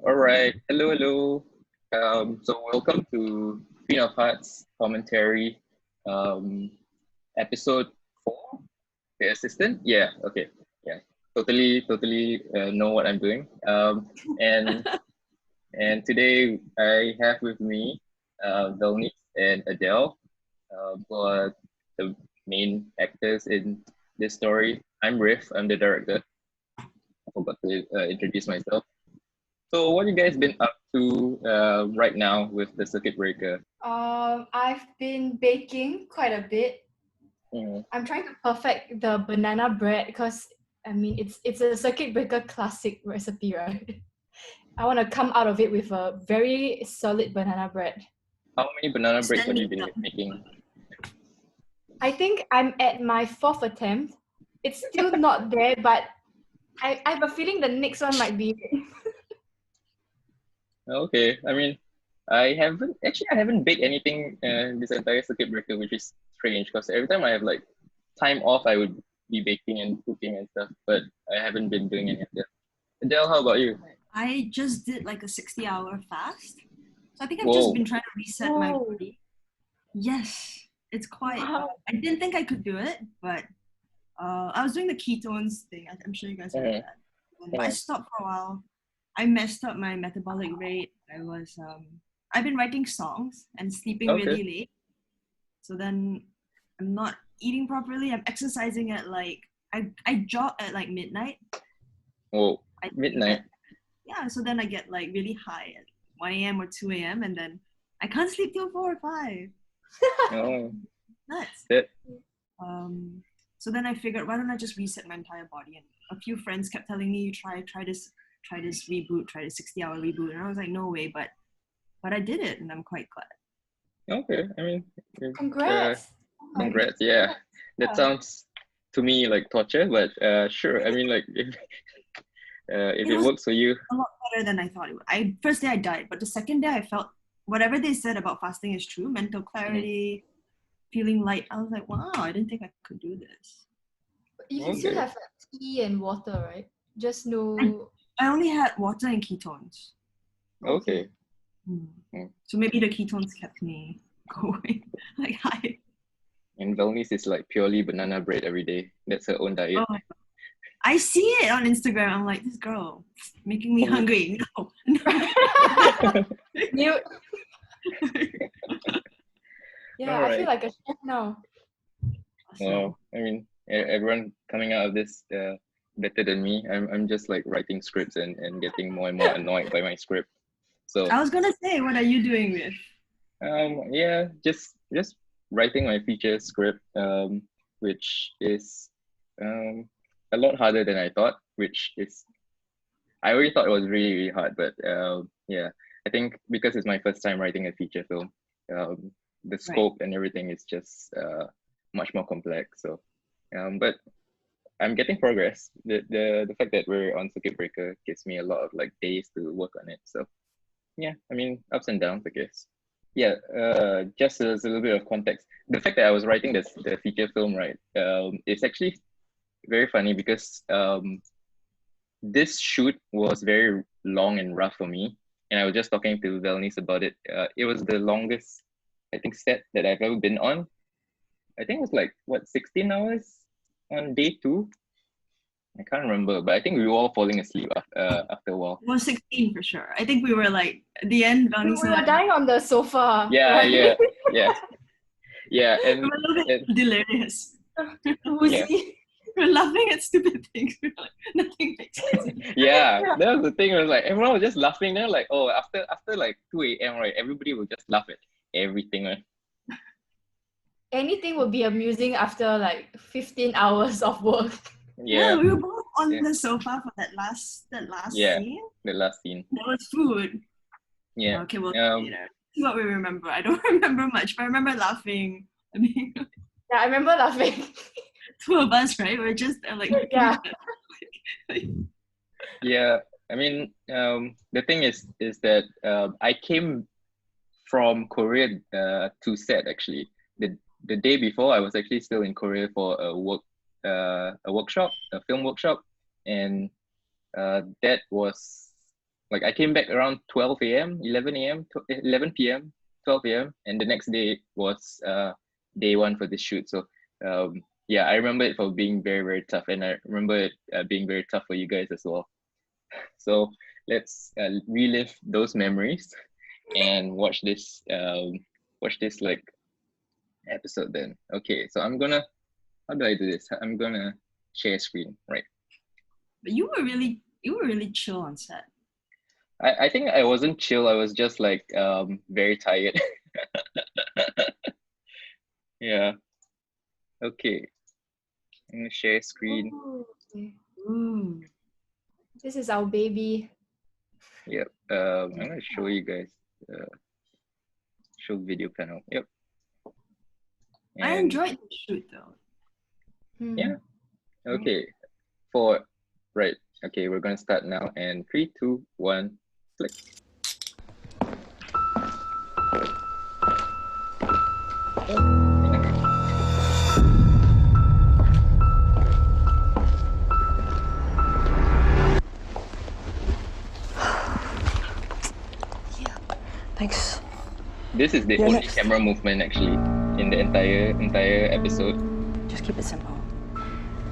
All right. Hello, hello. So welcome to Queen of Hearts commentary, um, episode 4. The assistant. Yeah. Okay. Yeah. Totally. Know what I'm doing. And and today I have with me, Velnis and Adele, who are the main actors in this story. I'm Riff. I'm the director. I forgot to introduce myself. So what you guys been up to right now with the circuit breaker? I've been baking quite a bit. Mm. I'm trying to perfect the banana bread because it's a circuit breaker classic recipe, right? I want to come out of it with a very solid banana bread. How many banana breads Send have me you been some. making? I think I'm at my 4th attempt. It's still not there, but I have a feeling the next one might be. Okay, I mean, I haven't baked anything this entire circuit breaker, which is strange because every time I have like time off, I would be baking and cooking and stuff, but I haven't been doing any of that. Adele, how about you? I just did like a 60-hour fast. So I think I've just Whoa. been trying to reset my Whoa. body. Yes, it's quite. Wow. I didn't think I could do it, but I was doing the ketones thing. I'm sure you guys heard of Mhm. that. But I stopped for a while. I messed up my metabolic rate. I've been writing songs and sleeping Okay. really late. So then I'm not eating properly. I'm exercising at I jog at like midnight. Whoa. I Midnight. so then I get like really high at 1 a.m. or 2 a.m. and then I can't sleep till 4 or 5. Oh, Nuts. that. So then I figured, why don't I just reset my entire body? And a few friends kept telling me, try this reboot, try this 60-hour reboot. And I was like, no way, but I did it and I'm quite glad. Okay. I mean, Congrats. congrats. Yeah, that sounds to me like torture, but sure. I mean, like if It it was works for you. a lot better than I thought it would. First day I died, but the second day I felt whatever they said about fasting is true. Mental clarity, feeling light. I was like, wow, I didn't think I could do this. You can still Okay. have tea and water, right? Just no. I only had water and ketones. Okay. So maybe the ketones kept me going like high. And Velnis is like purely banana bread every day. That's her own diet. Oh my God. I see it on Instagram. I'm like, this girl making me hungry. No. You. Yeah, All I feel right. like a chef now. Well, I mean, everyone coming out of this better than me. I'm just like writing scripts and getting more and more annoyed by my script. So I was gonna say, what are you doing with? yeah, just writing my feature script, which is a lot harder than I thought. Which is I already thought it was really hard, but yeah, I think because it's my first time writing a feature film, the scope and everything is just much more complex. So, but I'm getting progress. The fact that we're on circuit breaker gives me a lot of like days to work on it. So yeah, I mean ups and downs, I guess. Yeah, just as a little bit of context, the fact that I was writing the feature film, right, it's actually very funny because this shoot was very long and rough for me, and I was just talking to Velnis about it. It was the longest, I think, set that I've ever been on. I think it was like what 16 hours on day 2. I can't remember, but I think we were all falling asleep after a while. Well, 16 for sure. I think we were like, at the end, We were dying on the sofa. Yeah, right? yeah, and, we were a little bit and delirious. Woozy. We were laughing at stupid things. We were like, nothing makes sense. yeah, that was the thing. It was like everyone was just laughing. They're like, oh, after like 2 a.m., right? Everybody will just laugh at everything, right? Anything would be amusing after like 15 hours of work. Yeah, we were both on the sofa for that last scene. The last scene. There was food. Yeah. Okay, well, later. This is what we remember. I don't remember much, but I remember laughing. I mean, yeah, I remember laughing. 2 of us, right? We're just like, yeah. Yeah, I mean, the thing is that I came from Korea to set actually. The day before, I was actually still in Korea for a workshop, a film workshop, and that was like I came back around 12 a.m., 11 a.m., 11 p.m., 12 a.m., and the next day was day one for this shoot. So yeah, I remember it for being very, very tough, and I remember it being very tough for you guys as well. So let's relive those memories and watch this like episode then. Okay, so how do I do this? I'm gonna share screen, right? But you were really chill on set. I think I wasn't chill. I was just like very tired. Yeah. Okay. I'm gonna share screen. Oh, okay. Ooh. This is our baby. Yep. I'm gonna show you guys. Show video panel. Yep. I And enjoyed the shoot though. yeah. Okay. Right. Okay, we're gonna start now. And 3, 2, 1, click. Thanks. This is the You're only next. camera movement actually in the entire episode. Just keep it simple.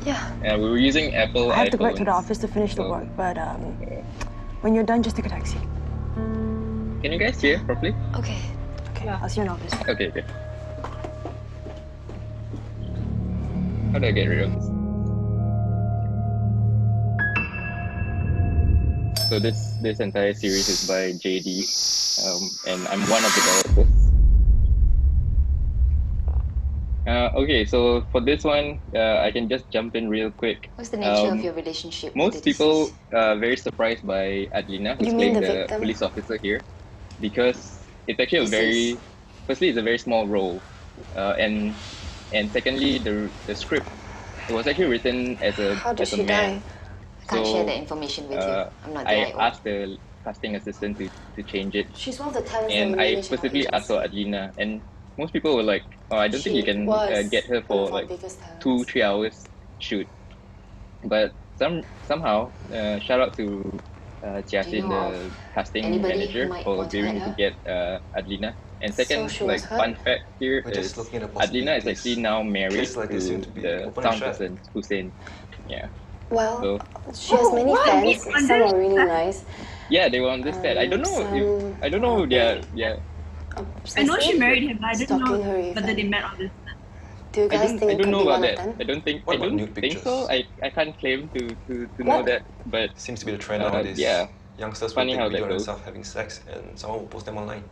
Yeah. We were using Apple I have to go back to the iPhones, office to finish the so, work, but when you're done, just take a taxi. Can you guys hear properly? Okay. Okay. Yeah. I'll see you in office. Okay, okay. How do I get rid of this? So this entire series is by JD, and I'm one of the developers. Okay, so for this one, I can just jump in real quick. What's the nature of your relationship with Most the people deceased? are very surprised by Adlina, who's You mean playing the the victim? police officer here, because it's actually Deceased. firstly, it's a very small role, and secondly, the script, it was actually written as a How did as a she man. die? I can't So, share that information with you. I'm not the I IO. asked the casting assistant to change it, She's one of the talents and that we I manage in our specifically asked for agency. Adlina, and most people were like, "Oh, I don't think you She can was get her one for of our like biggest talents. 2-3 hours shoot." But somehow, shout out to Jiaxin, know the casting anybody who manager, might for want to agreeing hurt to her? get Adlina. And So second, she was like hurt? fun fact here We're is just looking at Adlina is possibilities. actually now married Cases like this seem to to be the open and sound shut. person, Hussein. Yeah. Well, So she has many what? fans. On Some this are really set? nice. yeah, they were on this set. I don't know Some I don't know. are Yeah, very yeah. I know she obsessive. married him, but I didn't know Stalking her whether they even. met on this set. Do you guys think I it don't could know be about one of that. them? I don't think What about nude think so. pictures? I can't claim to know What? that, but Seems to be the trend nowadays. yeah. Youngsters will Funny take how a video that of goes. themselves having sex and someone will post them online.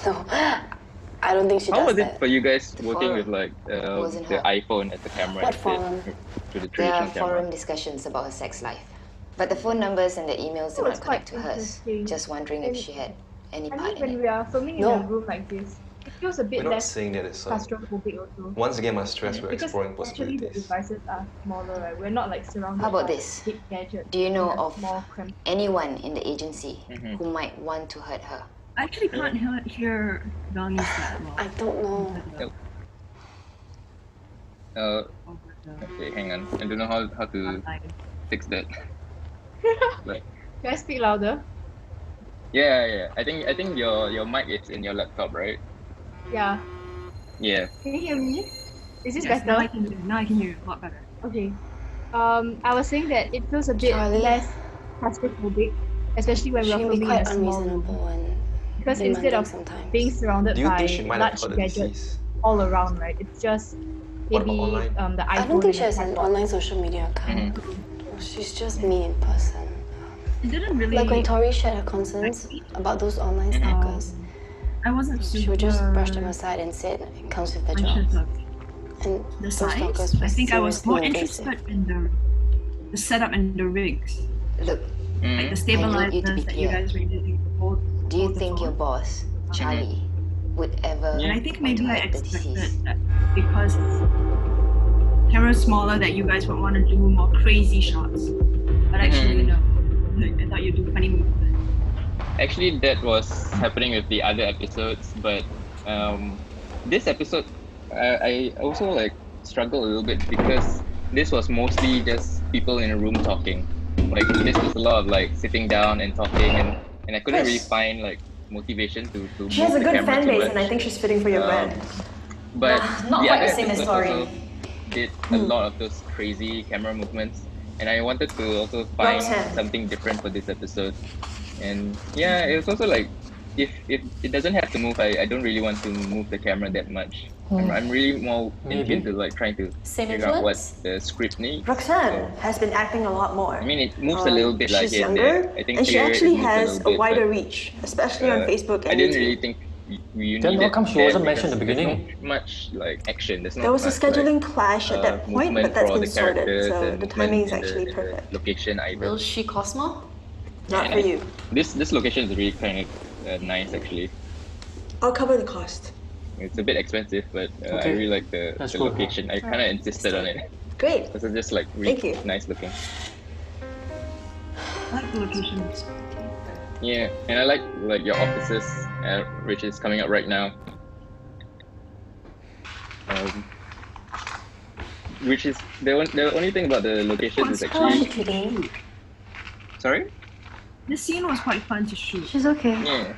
No, I don't think she How does was it that. for you guys The working with forum. like Wasn't the her. iPhone as the camera What instead forum? to the There are traditional camera? forum discussions about her sex life. But the phone numbers and the emails do Oh, not it's quite connect to hers. interesting. Just wondering if And she had any I part mean, when in it. we are filming in No. a room like this, it feels a bit We're not less saying that it's claustrophobic also. once again, my stress, we're Because exploring actually the possibilities. devices are smaller, right? We're not like surrounded How about by this? big gadgets. Do you know in a of small cramped anyone in the agency Mhm. who might want to hurt her? I actually can't hear Donnie's that well. I don't know. Yep. Okay, hang on. I don't know how to fix that. But Can I speak louder? yeah. I think your mic is in your laptop, right? Yeah. Yeah. Can you hear me? Is this Yes, now I better? can hear. Now I can hear you a lot better. Okay. I was saying that it feels a bit Charlie? less claustrophobic, especially when She we're can be filming in quite a small room. unreasonable and Because instead demanding of sometimes. being surrounded Do you by think she might have large heard the gadgets deceased? all around, right? It's just What about maybe online? the iPhone. I don't think and she the has an tripod. online social media account. She's just me in person. It didn't really. Like when Tori shared her concerns about those online stalkers, I wasn't she super would just brush them aside and said it comes with the job. conscious of And the those size. stalkers were I think I was seriously more invasive. interested in the setup and the rigs, Look, like the Mhm. I need you to stabilizers be that you clear. guys were using to hold. do you hold the think your phone. boss, Charlie, would ever And I want think to maybe I hurt the expected deceased? that because camera's smaller that you guys would want to do more crazy shots. But actually no. I thought you'd do funny movies. Actually, that was happening with the other episodes, but this episode, I also like struggled a little bit because this was mostly just people in a room talking. like this was a lot of like sitting down and talking, and I couldn't really Chris. find like motivation to She move has a the good camera fan too base, much. and I think she's fitting for your brand. But Not the quite other the same as episodes Tori. also did a lot of those crazy camera movements, and I wanted to also find Roxanne. something different for this episode. And yeah, it was also like if it doesn't have to move, I don't really want to move the camera that much. I'm really more Maybe. into like trying to Same figure out what influence? the script needs. Roxanne So has been acting a lot more. I mean, it moves a little bit like She's here and younger, there. I think and she here actually it moves has little a bit, wider but, reach, especially on Facebook I and didn't YouTube. really think we Then how needed come she that wasn't mentioned at the because there's beginning? not much like action. There's not There was a much scheduling like, clash at that point, movement but that's for all been the sorted, characters so and the movement timing is in actually the perfect. location either. Will she cost more? Not And for you. This location is really kind of nice actually. I'll cover the cost. It's a bit expensive, but I Okay. really like the That's cool. location. I kind of insisted on it Great. because it's just like really Thank you. nice looking. I like the location. Yeah, and I like your offices, which is coming up right now. Which is the only thing about the location is How is she actually today? sorry. This scene was quite fun to shoot. She's okay. Yeah.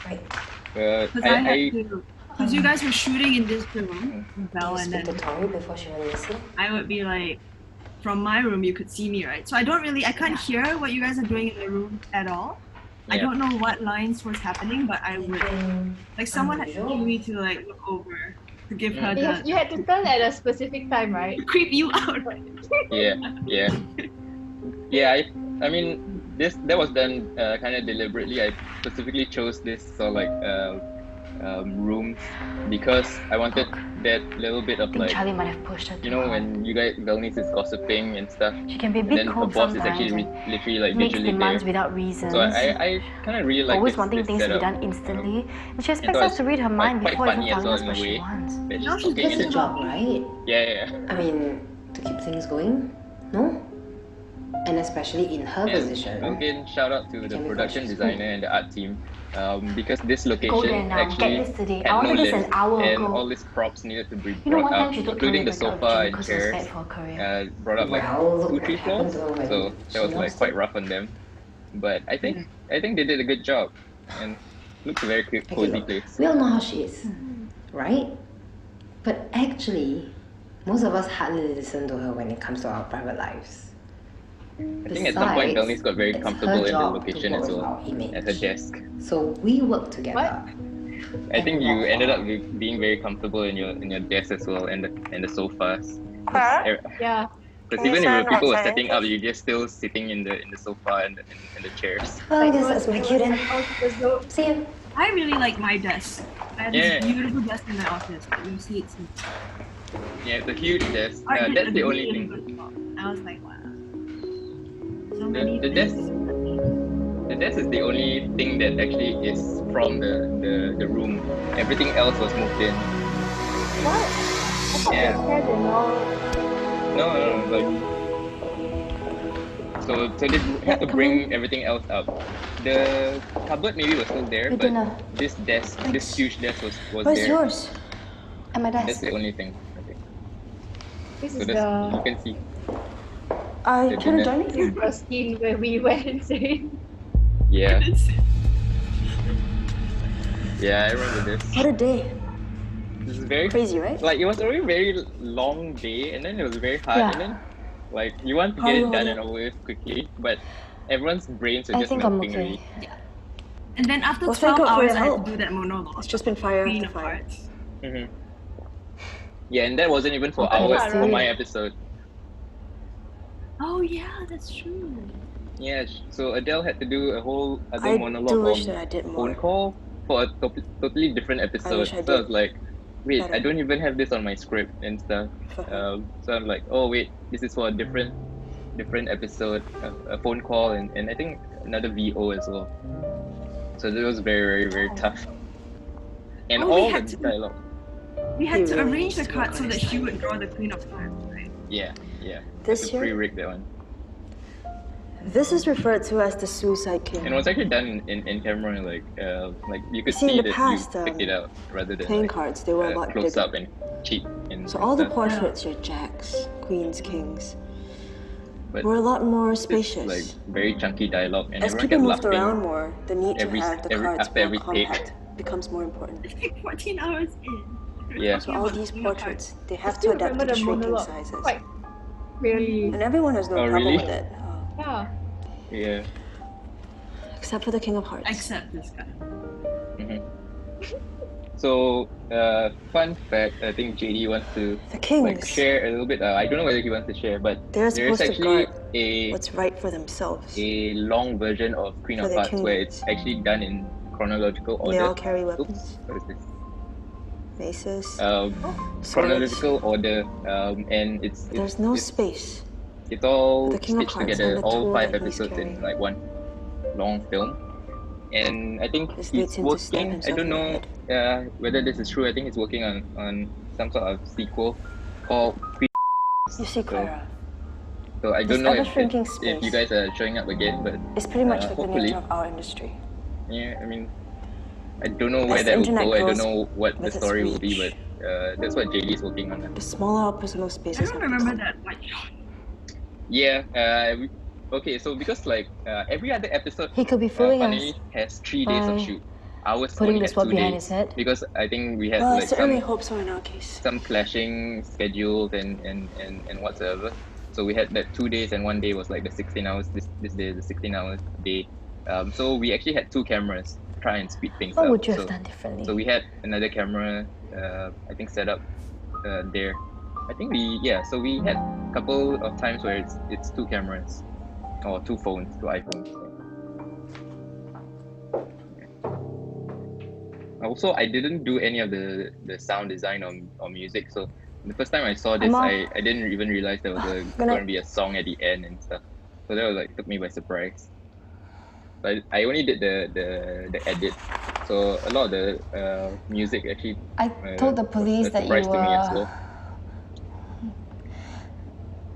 Right. Because I had to, because you guys were shooting in this room, Belle, and Speak to then Tori before she went missing. I would be like, from my room you could see me, right? So I can't hear what you guys are doing in the room at all. I Yeah. don't know what lines was happening, but I would, like someone had to Unusual. cue me to like look over to give her You had to turn at a specific time, right? to creep you out. Yeah, yeah, yeah. I mean, that was done kind of deliberately. I specifically chose this sort of like rooms because I wanted that little bit I of think like, Charlie might have pushed her too you know, hard. when you guys Belnice is gossiping and stuff, She can be a and bit then her cold boss is sometimes actually and literally like makes visually demands there. without reasons. So I kind of really like Always this, wanting this things to be setup. done instantly, and she and expects so us to read her mind quite before even funny as telling well us in what a she way. wants. That Now she's she's talking in busy the Job, right? yeah. I mean, to keep things going, no? And especially in her position. Again, shout out to the can be production cautious. designer and the art team, because this Go location there now. actually Get this today. had I no wanted this an lift, hour and ago. all these props needed to be You know, brought one up, time she took including the Tony to break sofa out and because it was chairs. bad for her career. Brought up like Well, look 2-3 what happened floors, to her when so she that was like lost quite it. rough on them. But I think they did a good job, and looks a very Okay, cozy look, place. we all know how she is, right? But actually, most of us hardly listen to her when it comes to our private lives. I think at some point Belnice got very it's comfortable her in the job location to work as with well, our image. at her desk. So we work together. I think you ended up being very comfortable in your desk as well, and the sofas. Yeah. Because even if people were setting up, you're just still sitting in the sofa and the chairs. Oh, Like, yes, it that's was- my it cute was- and it was so- see you. I really like my desk. I have Yeah. this beautiful desk in my office. But you see it's Yeah, it's a huge desk. Art did That's a the really only thing. good job. I was like, wow. So many The desk, things. the desk is the only thing that actually is from the room. Everything else was moved in. What? I thought Yeah. they had an all. No, like. So they had to bring everything else up. The cupboard maybe was still there, Your but dinner. this desk, this huge desk was Where's there. yours? At my That's desk. the only thing. I think. This So is that's, you the can see. I The can dinner. I join this you? is the scene where we went insane. Yeah. Yeah, I remember this. What a day. This is very Crazy, right? like it was already a very long day, and then it was very hard, Yeah. and then like you want to get it done and over with quickly, but everyone's brains are I just think I'm melting okay. already. And then after Well, thank 12 God for hours, your I had help. to do that monologue. It's just been fire Queen after of fire. Hearts. Mm-hmm. Yeah, and that wasn't even for Okay, ours let's for do my it. episode. Oh yeah, that's true. Yeah, so Adele had to do a whole other I monologue do wish on that I did phone more. call for a totally different episode. wish I So I was did like, wait, I better. don't even have this on my script and stuff. For her. So I'm like, oh wait, this is for a different episode, a phone call, and I think another VO as well. So that was very, very, very tough. And Oh, we all had the to- dialogue. We had He to really arrange needs the to card work so on that his she would timing. draw the Queen of Hearts, right? Yeah. This To year, pre-rig that one. this is referred to as the Suicide King. And it was actually done in camera, like you could See, in see the that past, you picked it out rather than Playing like, cards, they were a lot close bigger. up and cheap and So and all the stuff. portraits are jacks, queens, kings. but We're a lot more it's spacious. like very chunky dialogue, and As everyone people kept moved laughing around more, the need to have the cards after more every take. compact becomes more important. It's like 14 hours in. We're Yeah. So talking all about these doing a card. portraits, they I have to still adapt remember to the the shrinking monologue sizes. quite clearly. And everyone has no Oh, problem really? with it. Yeah. Yeah. Except for the King of Hearts. Except this guy. Mm-hmm. So, fun fact, I think JD wants to The kings, like share a little bit. I don't know whether he wants to share, but they're there is supposed to actually guard what's right for themselves. a long version of Queen For of their Hearts where it's kingdoms. actually done in chronological order. They all carry Oops, weapons, what is this? maces. Chronological Swords. order, and But there's no it's space it's all for the King of stitched Hearts together, and the all tool 5 that he's episodes in carrying. like one long film. And I think This he's leads him to stab working. I himself don't in the know whether this is true. I think he's working on some sort of sequel called Queen. You see, Clara, So I this don't know ever-shrinking if you space guys are showing up again, but it's pretty much like the hopefully. nature of our industry. Yeah, I mean, I don't know where As the that will internet go. I don't grows know what the with its story will be, but reach, that's what JD is working on. the smaller our personal I spaces don't have remember become. that white shot. Yeah. Okay. So because like every other episode, He could be fooling funnily us has 3 days of by shoot. Ours putting only the had sword 2 behind days his head. because I think we had Well, I like certainly hope so in our case. some clashing schedules and whatsoever. So we had that 2 days and 1 day was like the 16 hours. This day is the 16 hours day. So we actually had 2 cameras to try and speed things What up. would you have So done differently? we had another camera, I think set up there. I think so we had a couple of times where it's 2 cameras or 2 phones, 2 iPhones. Also, I didn't do any of the sound design or music. So the first time I saw this, I'm off. I didn't even realize there was Good going night. to be a song at the end and stuff. So that was like took me by surprise. But I only did the edit. So a lot of the music actually I told the police was a that you surprise to me as were well.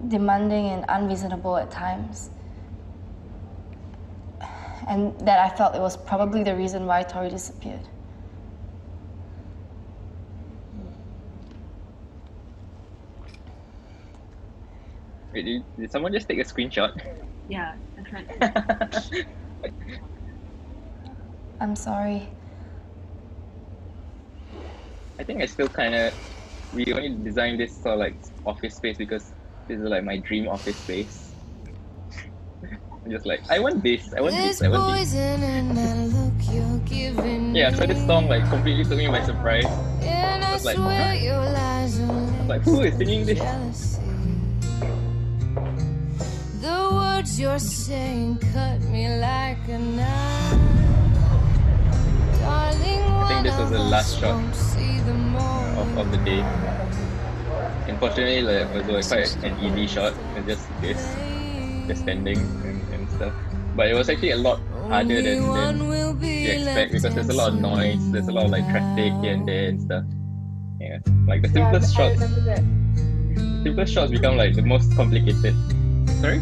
demanding and unreasonable at times. And that I felt it was probably the reason why Tori disappeared. Wait, did someone just take a screenshot? Yeah, I tried. I'm sorry. I think I still kind of, we only designed this sort of like office space because this is like my dream office space. I'm just like, I want this, I want this, I want this. Yeah, so this song like completely took me by surprise. I was like, huh? I was like, who is singing this? The words you're saying cut me like a knife. Darling, I think this was the last shot of the day. Unfortunately, like, it was quite an easy shot. It's just this, just standing and stuff. But it was actually a lot harder than you expect because there's a lot of noise, there's a lot of like traffic here and there and stuff. Yeah, like the simplest shots. Simplest shots become like the most complicated. Sorry?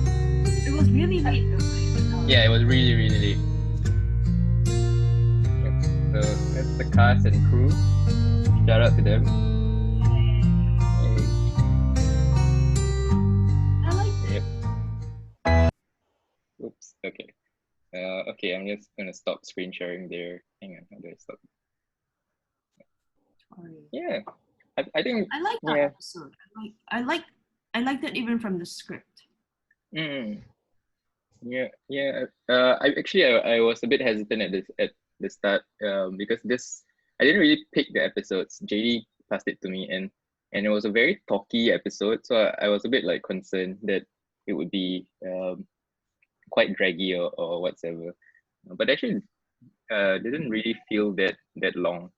It was really late though. Yeah, it was really, really late. Yep. So that's the cast and crew. Shout out to them. I like it. Yep. Oops. Okay. Okay, I'm just gonna stop screen sharing there. Hang on, how do I stop? Sorry. Yeah. I think I like that yeah. episode. I like that even from the script. Yeah. I was a bit hesitant at the start because this I didn't really pick the episodes. JD passed it to me and it was a very talky episode, so I was a bit like concerned that it would be quite draggy or whatsoever. But actually didn't really feel that long.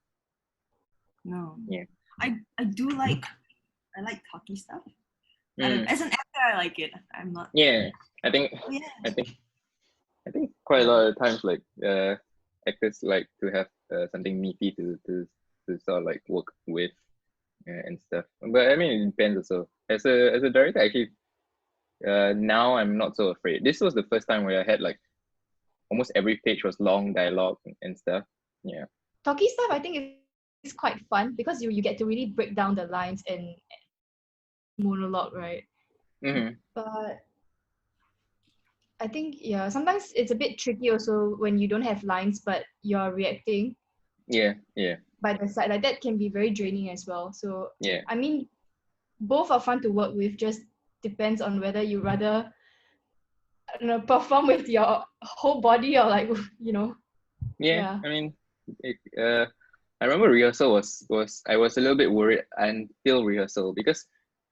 No. Yeah. I like talky stuff. I don't, as an actor, I like it. I'm not. Yeah, I think quite a lot of times like actors like to have something meaty to sort of like work with and stuff. But I mean, it depends also. As a director, actually, now I'm not so afraid. This was the first time where I had like almost every page was long dialogue and stuff. Yeah. Talky stuff, I think is quite fun because you get to really break down the lines and monologue, right? Mm-hmm. But I think sometimes it's a bit tricky also when you don't have lines but you're reacting Yeah. by the side. Like that can be very draining as well. So Yeah. I mean, both are fun to work with. Just depends on whether you rather perform with your whole body or like Yeah. I mean, I remember rehearsal was I was a little bit worried until rehearsal, because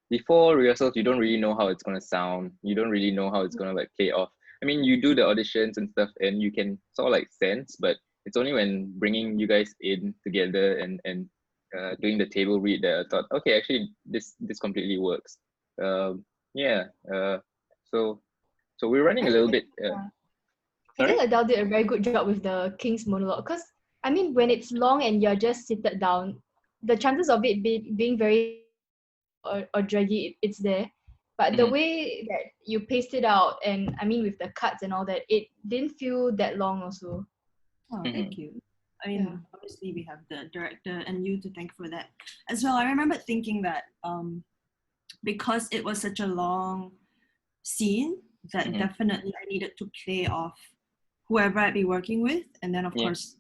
before rehearsals you don't really know how it's gonna sound. You don't really know how it's gonna like play off. I mean, you do the auditions and stuff, and you can sort of like sense, but it's only when bringing you guys in together and doing the table read that I thought, okay, actually this completely works. Yeah. So we're running a little bit. I Sorry. think Adele did a very good job with the King's monologue, because I mean, when it's long and you're just seated down, the chances of it being very or draggy, it's there. But the Mhm. way that you paced it out, and I mean with the cuts and all that, it didn't feel that long also. Oh, thank you. I mean, Yeah. obviously we have the director and you to thank for that as well. I remember thinking that because it was such a long scene, that Mhm. definitely I needed to play off whoever I'd be working with, and then of Yeah. course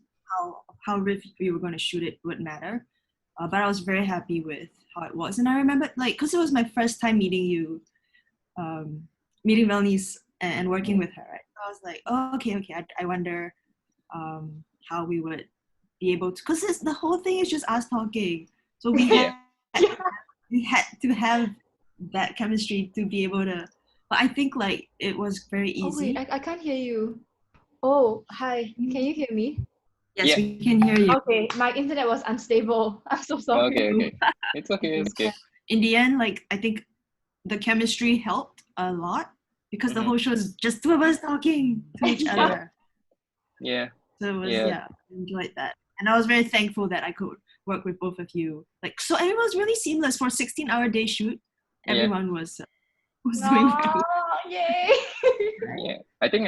how we were going to shoot it would matter. But I was very happy with how it was, and I remember like because it was my first time meeting you, meeting Melnice and working with her. Right? I was like, oh, okay. I wonder how we would be able to, because the whole thing is just us talking. So we Yeah. we had to have that chemistry to be able to. But I think like it was very Oh easy. wait, I can't hear you. Oh, hi. Can you hear me? Yes, Yeah. we can hear you. Okay, my internet was unstable. I'm so sorry. Okay. It's okay. It's okay. In the end, like I think the chemistry helped a lot because the Mhm. whole show is just two of us talking to each Yeah. other. Yeah. So it was Yeah. I enjoyed that. And I was very thankful that I could work with both of you. Like so and it was really seamless for a 16-hour day shoot. Yeah. Everyone was doing very well. Aw, yay! Yeah. I think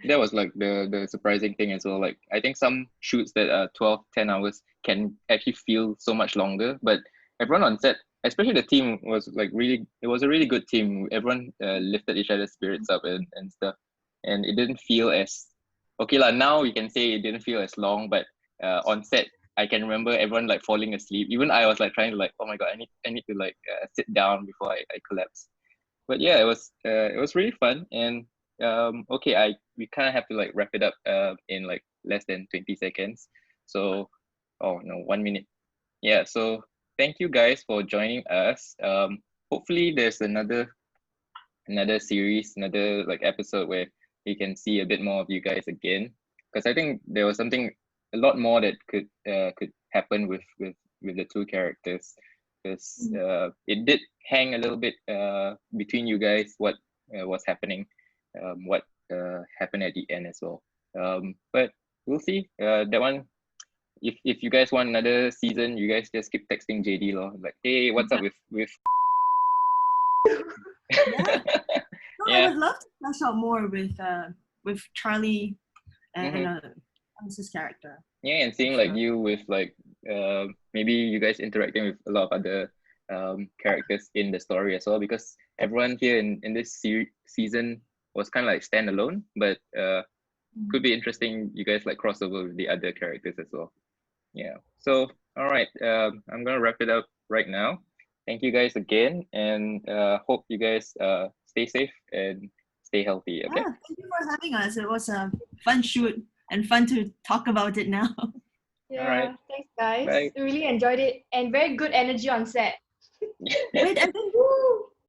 that was like the surprising thing as well. Like I think some shoots that are 12-10 hours can actually feel so much longer, but everyone on set, especially the team, was like really, it was a really good team. Everyone lifted each other's spirits up and stuff, and it didn't feel as okay lah. Now we can say it didn't feel as long, but on set I can remember everyone like falling asleep. Even I was like trying to like, oh my god, I need to like sit down before I collapse. But yeah, it was really fun. And okay, we kind of have to like wrap it up in like less than 20 seconds. So oh no, 1 minute. Yeah, so thank you guys for joining us. Hopefully there's another series, another like episode where we can see a bit more of you guys again, because I think there was something a lot more that could happen with the two characters, because it did hang a little bit between you guys what was happening, what happened at the end as well. But we'll see. That one, if you guys want another season, you guys just keep texting JD lor, like, hey, what's up with Yeah. No, I yeah. would love to flesh out more with Charlie and Mhm. Alice's character. Yeah, and seeing like you with like maybe you guys interacting with a lot of other characters in the story as well, because everyone here in this season was kind of like standalone, but could be interesting you guys like crossover with the other characters as well. Yeah, so all right, I'm gonna wrap it up right now. Thank you guys again, and hope you guys stay safe and stay healthy. Okay. Yeah, thank you for having us. It was a fun shoot and fun to talk about it now. Yeah, right. thanks guys. Bye. Really enjoyed it and very good energy on set. Wait, and then Woo!